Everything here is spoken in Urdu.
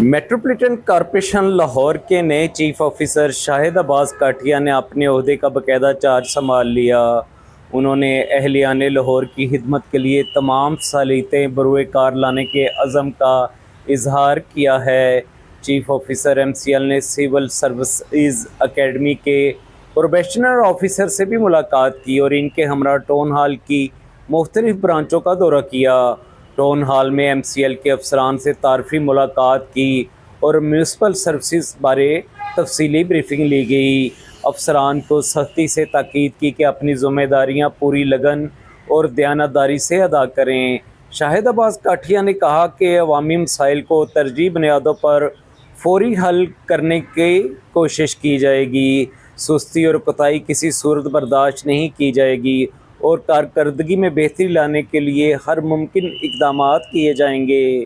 میٹرو کارپوریشن لاہور کے نئے چیف آفیسر شاہد عباس کاٹھیا نے اپنے عہدے کا باقاعدہ چارج سنبھال لیا۔ انہوں نے اہلیان لاہور کی خدمت کے لیے تمام صلاحیتیں بروئے کار لانے کے عزم کا اظہار کیا ہے۔ چیف آفیسر MCL نے سول سروسز اکیڈمی کے پروبیشنر آفیسر سے بھی ملاقات کی اور ان کے ہمراہ ٹاؤن ہال کی مختلف برانچوں کا دورہ کیا۔ ٹاؤن ہال میں MCL کے افسران سے تعارفی ملاقات کی اور میونسپل سروسز بارے تفصیلی بریفنگ لی گئی۔ افسران کو سختی سے تاکید کی کہ اپنی ذمہ داریاں پوری لگن اور دیانتداری سے ادا کریں۔ شاہد عباس کاٹھیا نے کہا کہ عوامی مسائل کو ترجیحی بنیادوں پر فوری حل کرنے کی کوشش کی جائے گی۔ سستی اور کوتاہی کسی صورت برداشت نہیں کی جائے گی اور کارکردگی میں بہتری لانے کے لیے ہر ممکن اقدامات کیے جائیں گے۔